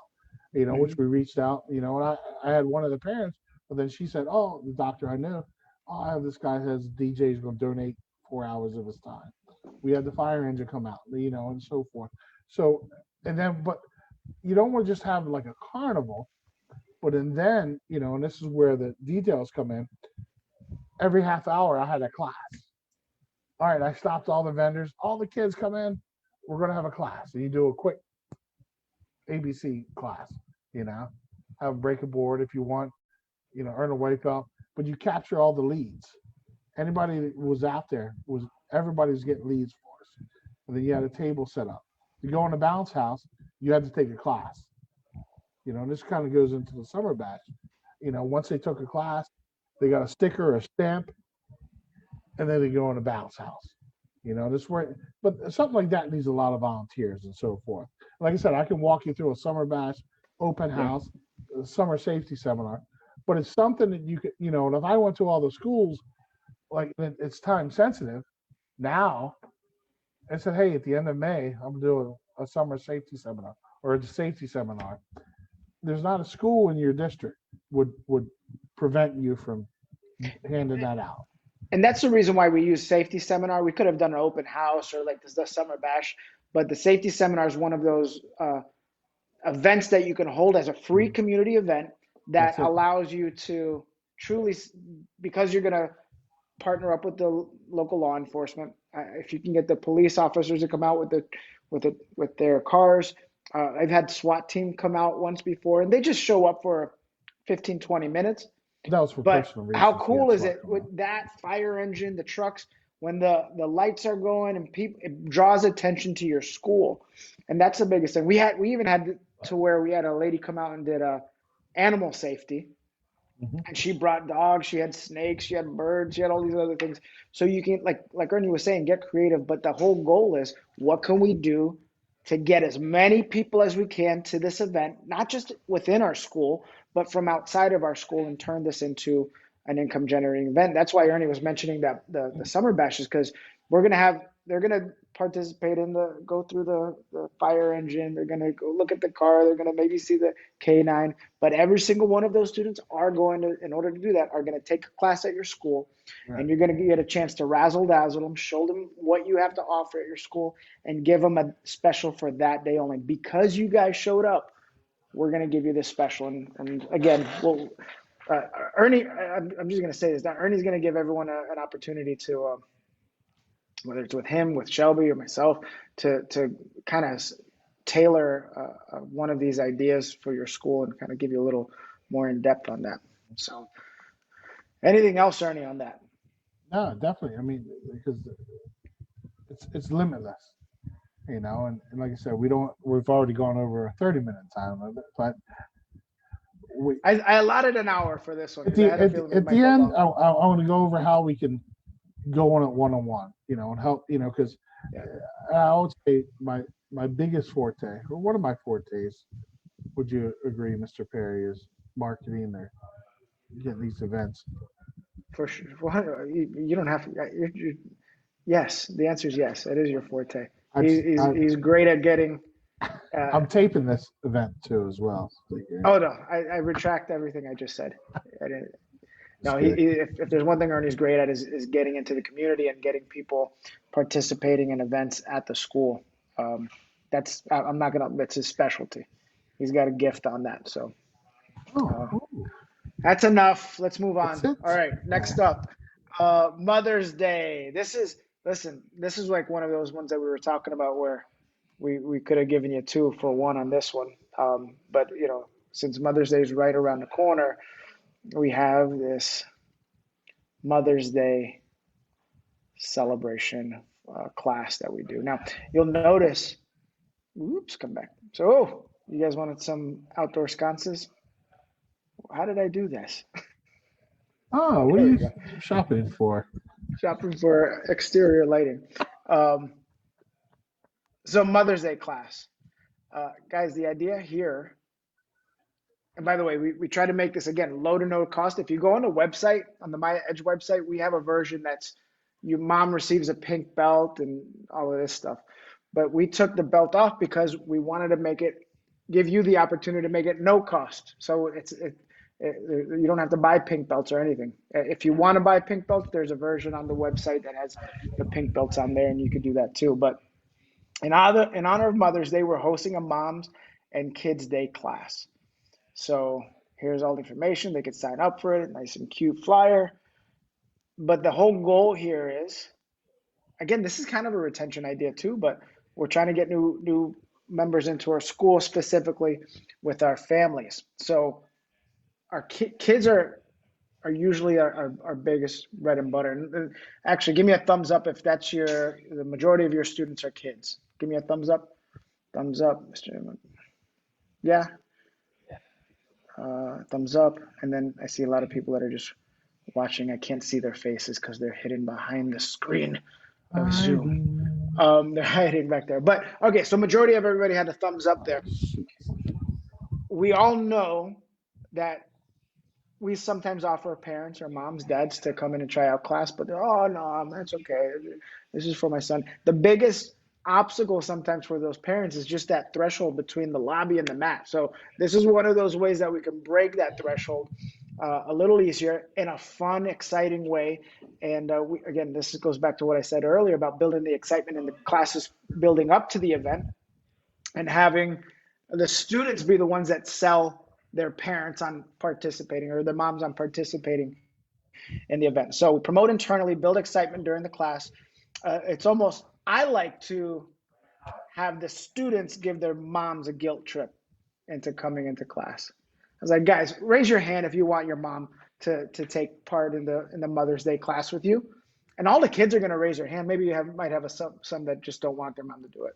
which we reached out, and I had one of the parents, but then she said, "Oh, the doctor I knew, I have this guy says DJ is going to donate 4 hours of his time." We had the fire engine come out, and so forth. So, but you don't want to just have like a carnival. But then, and this is where the details come in. Every half hour, I had a class. All right, I stopped all the vendors. All the kids come in. We're going to have a class. And you do a quick ABC class, have a break a board if you want, earn a wake up. But you capture all the leads. Anybody that was out there, everybody's getting leads for us. And then you had a table set up. You go in the bounce house, you had to take a class. And this kind of goes into the summer bash. Once they took a class, they got a sticker or a stamp, and then they go in a bounce house. This where, but something like that needs a lot of volunteers and so forth. Like I said, I can walk you through a summer bash, open house, a summer safety seminar, but it's something that you could, and if I went to all the schools, like it's time sensitive now, and said, hey, at the end of May, I'm doing a summer safety seminar or a safety seminar. There's not a school in your district would prevent you from handing that out. And that's the reason why we use safety seminar. We could have done an open house or like this the summer bash, but the safety seminar is one of those events that you can hold as a free community event that allows you to truly, because you're going to partner up with the local law enforcement. If you can get the police officers to come out with their cars. I've had SWAT team come out once before, and they just show up for 15, 20 minutes. That was for But personal reasons. how cool is it with that fire engine, the trucks, when the lights are going and people, it draws attention to your school, and that's the biggest thing. We even had to where we had a lady come out and did animal safety, and she brought dogs, she had snakes, she had birds, she had all these other things. So you can like Ernie was saying, get creative. But the whole goal is, what can we do to get as many people as we can to this event, not just within our school, but from outside of our school, and turn this into an income generating event. That's why Ernie was mentioning that the summer bashes, because they're gonna participate go through the fire engine. They're gonna go look at the car. They're gonna maybe see the K9. But every single one of those students are going to, in order to do that, are gonna take a class at your school, Right. and you're gonna get a chance to razzle dazzle them, show them what you have to offer at your school, and give them a special for that day only. Because you guys showed up, we're gonna give you this special. And again, Ernie, I'm just gonna say this. Now, Ernie's gonna give everyone an opportunity to. Whether it's with him, with Shelby, or myself, to kind of tailor one of these ideas for your school and kind of give you a little more in depth on that. So, anything else, Ernie, on that? No, definitely. I mean, because it's limitless, and like I said, we've already gone over a 30-minute time of it, but I allotted an hour for this one. At the end, I want to go over how we can go on it one-on-one, and help, because I would say my biggest forte, or one of my fortes, would you agree, Mr. Perri, is marketing or getting these events? For sure. Well, you don't have to. Yes, the answer is yes. It is your forte. He's great at getting. I'm taping this event too as well. Oh no, I retract everything I just said. I didn't. No, if there's one thing Ernie's great at is getting into the community and getting people participating in events at the school. That's his specialty. He's got a gift on that. So that's enough. Let's move on. All right, next up, Mother's Day. This is like one of those ones that we were talking about where we could have given you 2 for 1 on this one. But since Mother's Day is right around the corner, we have this Mother's Day celebration class that we do. Now, you'll notice, come back. So, you guys wanted some outdoor sconces? How did I do this? Oh, what are you shopping for? Shopping for exterior lighting. So, Mother's Day class. Guys, the idea here, and by the way, we try to make this, again, low to no cost. If you go on the website, on the MAIA Edge website, we have a version that's your mom receives a pink belt and all of this stuff. But we took the belt off because we wanted to give you the opportunity to make it no cost. So you don't have to buy pink belts or anything. If you want to buy pink belts, there's a version on the website that has the pink belts on there, and you could do that too. But in honor of Mother's Day, we're hosting a Moms and Kids Day class. So here's all the information. They could sign up for it. Nice and cute flyer. But the whole goal here is, again, this is kind of a retention idea too, but we're trying to get new members into our school, specifically with our families. So our kids are usually our biggest bread and butter. And actually, give me a thumbs up if the majority of your students are kids. Give me a thumbs up. Thumbs up, Mr. Yeah. Thumbs up. And then I see a lot of people that are just watching. I can't see their faces because they're hidden behind the screen of Zoom. They're hiding back there. But okay, so majority of everybody had a thumbs up there. We all know that we sometimes offer parents or moms, dads to come in and try out class, but oh no, that's okay. This is for my son. The biggest obstacle sometimes for those parents is just that threshold between the lobby and the mat. So this is one of those ways that we can break that threshold a little easier in a fun, exciting way. And again, this goes back to what I said earlier about building the excitement in the classes building up to the event and having the students be the ones that sell their parents on participating or their moms on participating in the event. So promote internally, build excitement during the class. It's almost, I like to have the students give their moms a guilt trip into coming into class. I was like, guys, raise your hand if you want your mom to take part in the Mother's Day class with you. And all the kids are going to raise their hand. Maybe you might have some that just don't want their mom to do it.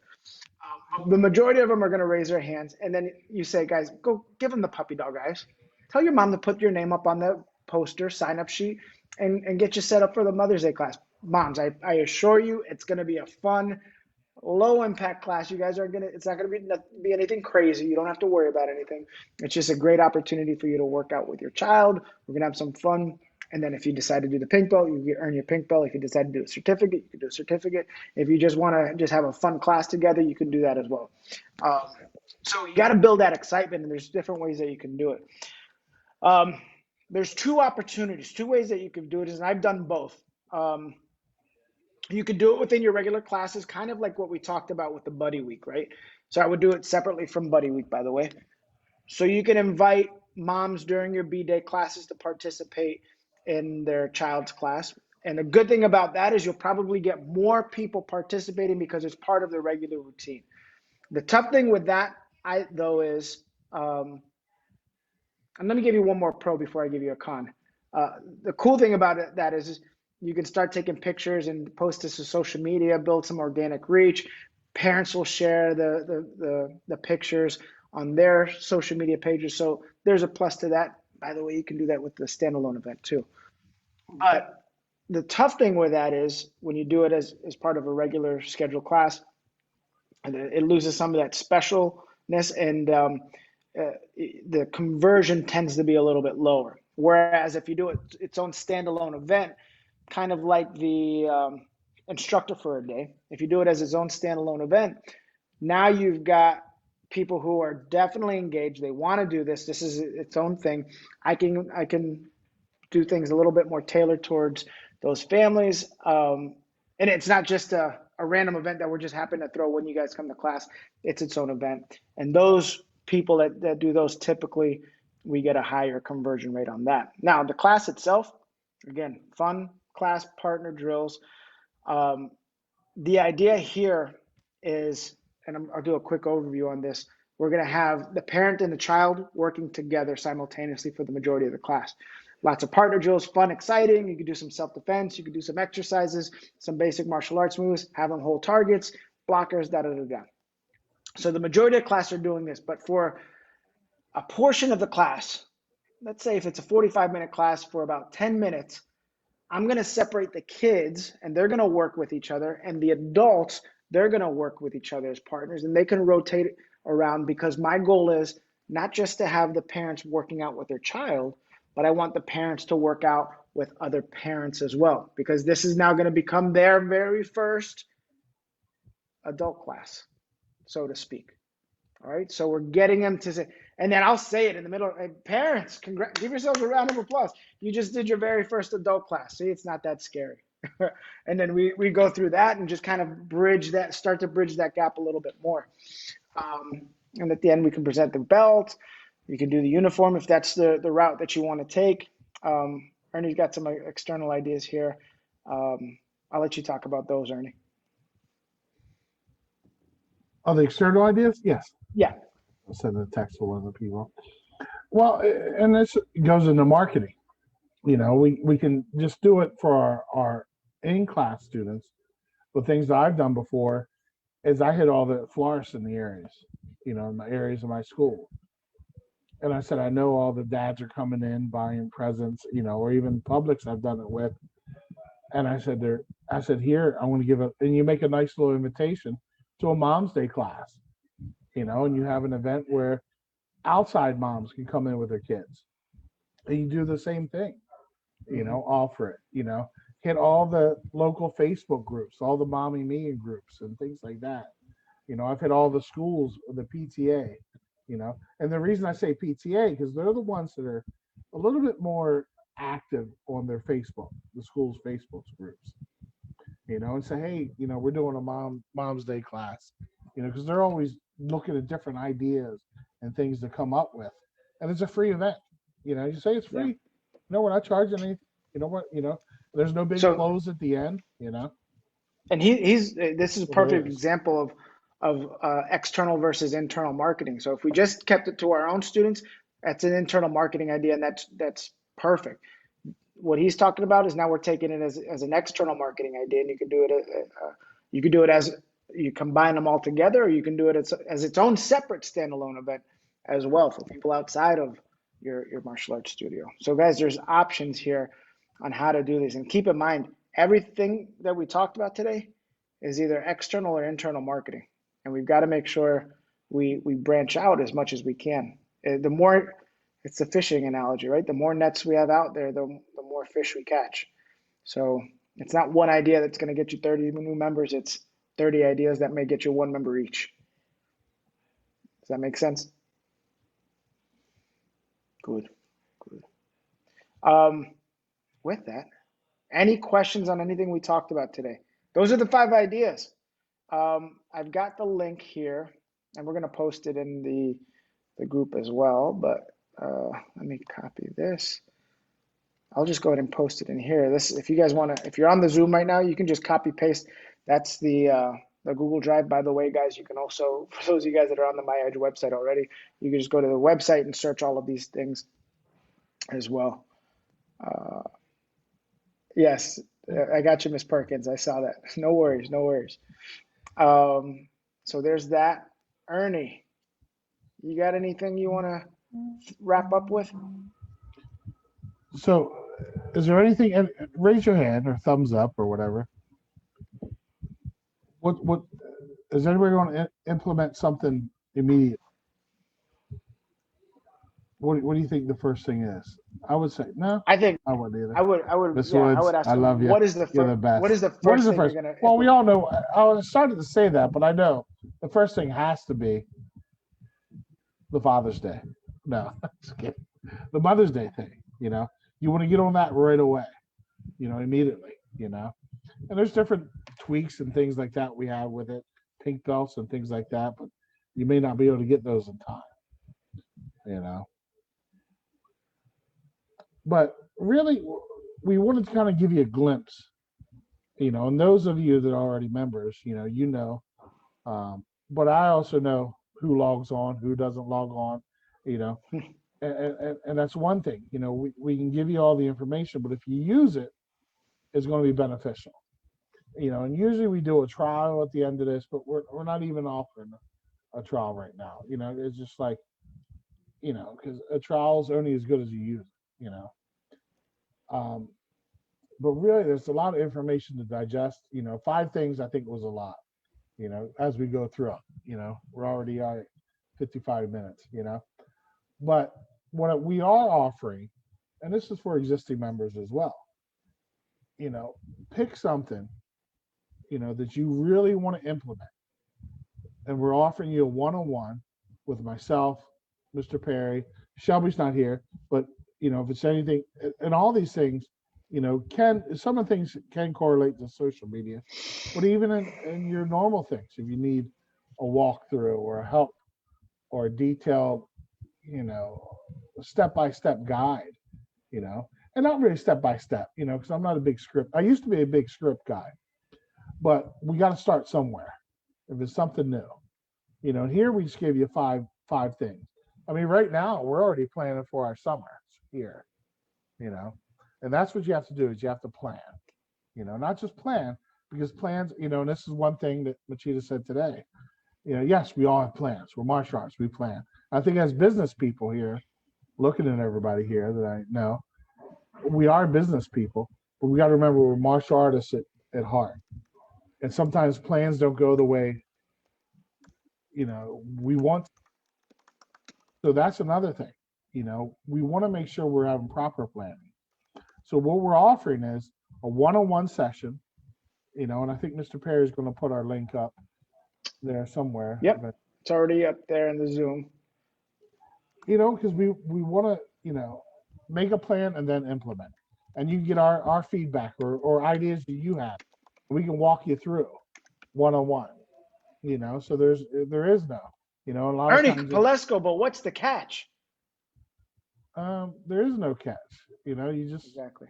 The majority of them are going to raise their hands. And then you say, guys, go give them the puppy dog, guys. Tell your mom to put your name up on the poster, sign up sheet, and get you set up for the Mother's Day class. Moms, I assure you, it's going to be a fun, low impact class. You guys it's not going to be anything crazy. You don't have to worry about anything. It's just a great opportunity for you to work out with your child. We're going to have some fun And then if you decide to do the pink belt, you earn your pink belt. If you decide to do a certificate, you can do a certificate. If you just want to just have a fun class together, you can do that as well. So you got to build that excitement, and there's different ways that you can do it. There's two opportunities, two ways that you can do it, and I've done both. You could do it within your regular classes, kind of like what we talked about with the buddy week, right? So I would do it separately from buddy week, by the way. So you can invite moms during your B-Day classes to participate in their child's class. And the good thing about that is you'll probably get more people participating because it's part of the regular routine. The tough thing with that, though, is, and let me give you one more pro before I give you a con. The cool thing about that is you can start taking pictures and post this to social media, build some organic reach. Parents will share the pictures on their social media pages. So there's a plus to that. By the way, you can do that with the standalone event too. But the tough thing with that is when you do it as part of a regular scheduled class, it loses some of that specialness, and the conversion tends to be a little bit lower. Whereas if you do it its own standalone event, kind of like the instructor for a day, if you do it as its own standalone event, now you've got people who are definitely engaged. They want to do this. This is its own thing. I can do things a little bit more tailored towards those families. And it's not just a random event that we're just happen to throw when you guys come to class. It's its own event. And those people that do those, typically we get a higher conversion rate on that. Now, the class itself, again, fun class, partner drills. The idea here is, and I'll do a quick overview on this, we're going to have the parent and the child working together simultaneously for the majority of the class. Lots of partner drills, fun, exciting. You can do some self-defense. You can do some exercises, some basic martial arts moves, have them hold targets, blockers, da-da-da-da. So the majority of the class are doing this, but for a portion of the class, let's say if it's a 45-minute class, for about 10 minutes, I'm going to separate the kids and they're going to work with each other, and the adults, they're going to work with each other as partners, and they can rotate around, because my goal is not just to have the parents working out with their child, but I want the parents to work out with other parents as well, because this is now going to become their very first adult class, so to speak. All right, so we're getting them to say, and then I'll say it in the middle. Hey, parents, give yourselves a round of applause. You just did your very first adult class. See, it's not that scary. And then we go through that and just kind of start to bridge that gap a little bit more. And at the end, we can present the belt. You can do the uniform if that's the route that you want to take. Ernie's got some external ideas here. I'll let you talk about those, Ernie. Oh, the external ideas? Yes. Yeah. I'll send a text to one of the people. Well, and this goes into marketing. You know, we can just do it for our in-class students. But things that I've done before is I hit all the florists in the areas, you know, in the areas of my school. And I said, I know all the dads are coming in buying presents, you know, or even Publix I've done it with. And I said, here, I want to give and you make a nice little invitation to a Mom's Day class, you know, and you have an event where outside moms can come in with their kids. And you do the same thing, you know, offer it, you know, hit all the local Facebook groups, all the Mommy Mia groups and things like that. You know, I've hit all the schools, the PTA, you know, and the reason I say PTA, because they're the ones that are a little bit more active on their Facebook, the school's Facebook groups, you know, and say, hey, you know, we're doing a Mom's Day class, you know, because they're always looking at different ideas and things to come up with. And it's a free event. You know, you say it's free. Yeah. No, we're not charging anything. You know what? You know, there's no big close at the end, you know. And this is a perfect example of external versus internal marketing. So if we just kept it to our own students, that's an internal marketing idea, and that's perfect. What he's talking about is now we're taking it as an external marketing idea, and you can do it as you combine them all together, or you can do it as its own separate standalone event as well for people outside of your martial arts studio. So guys, there's options here on how to do this, and keep in mind, everything that we talked about today is either external or internal marketing, and we've got to make sure we branch out as much as we can. The more, it's the fishing analogy, right? The more nets we have out there, the more more fish we catch. So it's not one idea that's going to get you 30 new members. It's 30 ideas that may get you one member each. Does that make sense? Good, good. With that, any questions on anything we talked about today? Those are the 5 ideas. I've got the link here, and we're going to post it in the group as well, but let me copy this. I'll just go ahead and post it in here. This, if you guys want to, if you're on the Zoom right now, you can just copy paste. That's the Google Drive. By the way, guys, you can also, for those of you guys that are on the MAIA Edge website already, you can just go to the website and search all of these things as well. Yes, I got you, Miss Perkins. I saw that. No worries, no worries. So there's that. Ernie, you got anything you want to wrap up with? So, is there anything? And raise your hand or thumbs up or whatever. What is anybody going to implement something immediately? What do you think the first thing is? I would say no. I think I wouldn't either. I would Miss yeah, Woods, I would ask I them, love you. what is the You're the first best. what is the What first is the thing first? you're gonna Well, we all know. I was starting to say that, but I know the first thing has to be the Father's Day. No, just kidding. The Mother's Day thing. You know, you want to get on that right away. You know, immediately. You know, and there's different tweaks and things like that we have with it, pink belts and things like that, but you may not be able to get those in time. You know. But really, we wanted to kind of give you a glimpse, you know, and those of you that are already members, you know, but I also know who logs on, who doesn't log on, you know, and that's one thing, you know, we can give you all the information, but if you use it, it's going to be beneficial, you know, and usually we do a trial at the end of this, but we're not even offering a trial right now, you know, it's just like, you know, because a trial is only as good as you use it, you know. But really, there's a lot of information to digest. You know, 5 things I think was a lot. You know, as we go through it, you know, we're already at 55 minutes. You know, but what we are offering, and this is for existing members as well. You know, pick something, you know, that you really want to implement, and we're offering you a one-on-one with myself, Mr. Perri. Shelby's not here, but you know, if it's anything, and all these things, you know, some of the things can correlate to social media, but even in your normal things, if you need a walkthrough or a help or a detailed, you know, step-by-step guide, you know, and not really step-by-step, you know, because I'm not a big script. I used to be a big script guy, but we got to start somewhere. If it's something new, you know, and here we just gave you five things. I mean, right now we're already planning for our summer here, you know, and that's what you have to do is you have to plan, you know, not just plan, because plans, you know, and this is one thing that Machida said today, you know, yes, we all have plans. We're martial arts, we plan. I think as business people here, looking at everybody here that I know, we are business people, but we got to remember we're martial artists at heart. And sometimes plans don't go the way, you know, we want. So that's another thing, you know, we want to make sure we're having proper planning. So what we're offering is a one-on-one session, you know, and I think Mr. Perri is going to put our link up there somewhere. Yep, but, it's already up there in the Zoom. you know, because we want to, you know, make a plan and then implement. And you get our feedback or ideas that you have. We can walk you through one-on-one, you know, so there is no, you know, a lot Ernie, of times Pallesco, but what's the catch? there is no catch, you know, you just Exactly.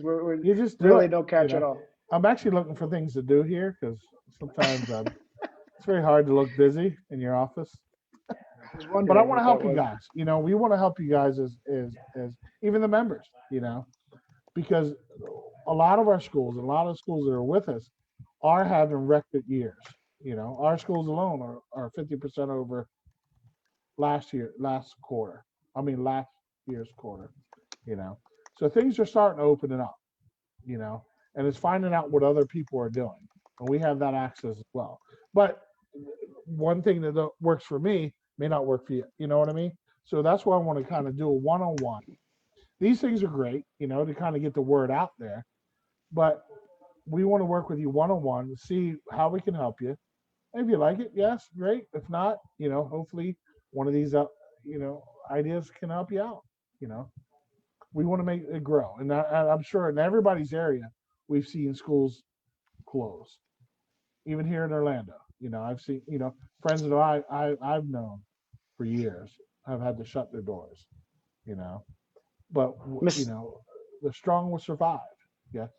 We're you just do really it, no catch you at know. all. I'm actually looking for things to do here because sometimes it's very hard to look busy in your office. I was But wondering I want what to help that you was. guys. You know, we want to help you guys as even the members. You know, because a lot of our schools, a lot of schools that are with us, are having record years. You know, our schools alone are 50% over last quarter. I mean, last year's quarter. You know, so things are starting to open it up. You know, and it's finding out what other people are doing, and we have that access as well. But one thing that works for me may not work for you. You know what I mean? So that's why I want to kind of do a one-on-one these things are great, to kind of get the word out there. But we want to work with you one-on-one to see how we can help you. If you like it, yes, great. If not, hopefully one of these, ideas can help you out. You know, we want to make it grow, and I'm sure in everybody's area, we've seen schools close. Even here in Orlando, I've seen, friends that I've known for years have had to shut their doors. You know, but Miss the strong will survive. Yes.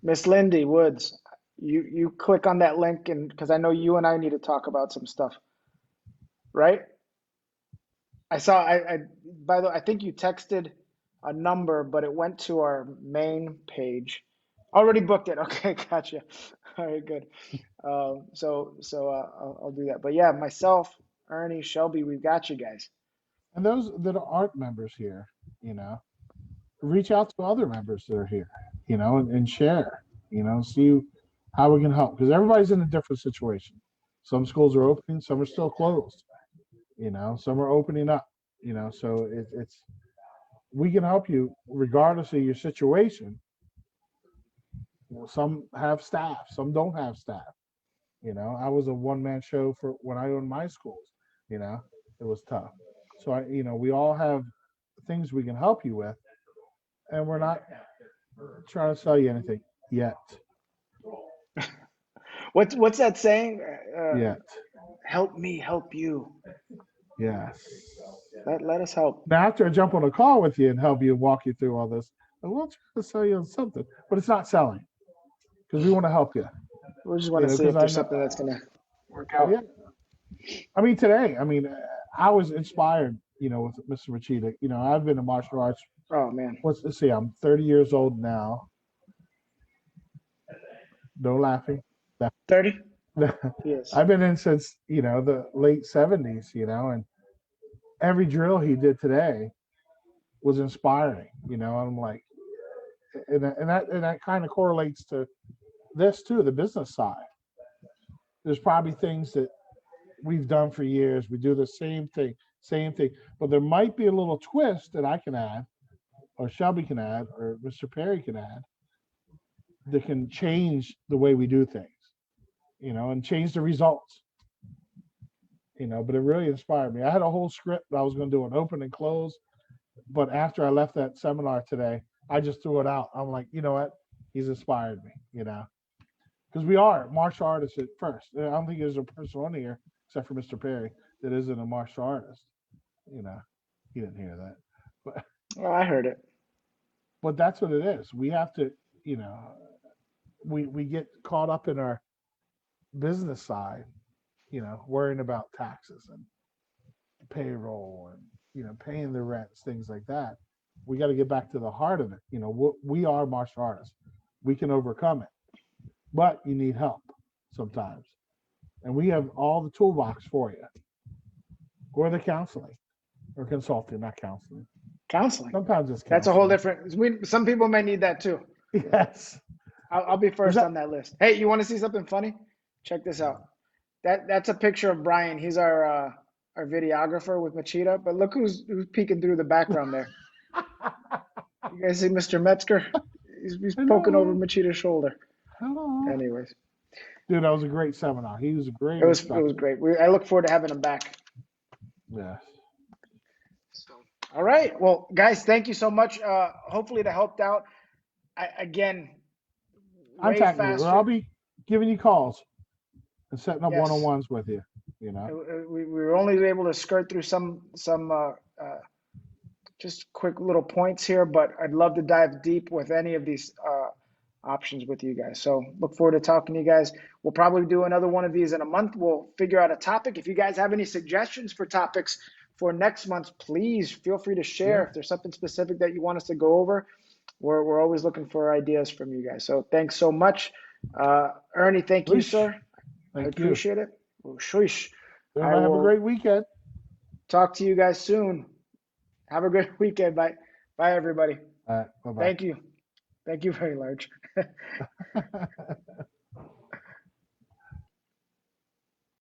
Miss Lindy Woods, you click on that link, and because I know you and I need to talk about some stuff, right? I saw I by the way, I think you texted a number, but it went to our main page. Already booked it. Okay, gotcha. All right, good. I'll do that. But yeah, myself, Ernie, Shelby, we've got you guys. And those that aren't members here, you know, reach out to other members that are here, and share, see how we can help, because everybody's in a different situation. Some schools are opening, some are still closed, some are opening up, so it's we can help you regardless of your situation. Some have staff, some don't have staff. I was a one-man show for when I owned my schools. It was tough. So we all have things we can help you with, and we're not trying to sell you anything yet. What's that saying? Yet. Help me help you. Yes. Let us help. Now, after I jump on a call with you and help you walk you through all this, I will try to sell you on something, but it's not selling because we want to help you. We just want to see if there's something that's going to work out. Yeah. Today, I was inspired, with Mr. Machida. I've been in martial arts. Oh, man. Let's see, I'm 30 years old now. No laughing. 30? Yes. I've been in since, the late 70s, and every drill he did today was inspiring, I'm like, and that kind of correlates to this too, the business side. There's probably things that we've done for years. We do the same thing, but there might be a little twist that I can add, or Shelby can add, or Mr. Perri can add, that can change the way we do things, and change the results. But it really inspired me. I had a whole script that I was going to do an open and close, but after I left that seminar today, I just threw it out. I'm like, you know what? He's inspired me, because we are martial artists at first. I don't think there's a person on here except for Mr. Perri that isn't a martial artist. He didn't hear that, but well, I heard it. But that's what it is. We have to, we get caught up in our business side, worrying about taxes and payroll and, paying the rents, things like that. We got to get back to the heart of it. We are martial artists. We can overcome it, but you need help sometimes. And we have all the toolbox for you, or the counseling or consulting, not counseling. Counseling. Sometimes it's counseling. That's a whole different. Some people may need that too. Yes. I'll be first on that list. Hey, you want to see something funny? Check this out. That's a picture of Brian. He's our videographer with Machida. But look who's peeking through the background there. You guys see Mr. Metzger? He's poking over Machida's shoulder. Hello. Anyways. Dude, that was a great seminar. He was a great. It was great. I look forward to having him back. Yes. So, all right. Well, guys, thank you so much. Hopefully that helped out. Again, contact me. I'll be giving you calls and setting up one-on-ones with you. We were only able to skirt through some just quick little points here, but I'd love to dive deep with any of these options with you guys. So look forward to talking to you guys. We'll probably do another one of these in a month. We'll figure out a topic. If you guys have any suggestions for topics for next month, please feel free to share. Yeah. If there's something specific that you want us to go over, we're always looking for ideas from you guys. So thanks so much. Ernie, thank you, sir. I appreciate it. Well, shush. Have a great weekend. Talk to you guys soon. Have a great weekend. Bye. Bye, everybody. Bye-bye. Thank you. Thank you very large.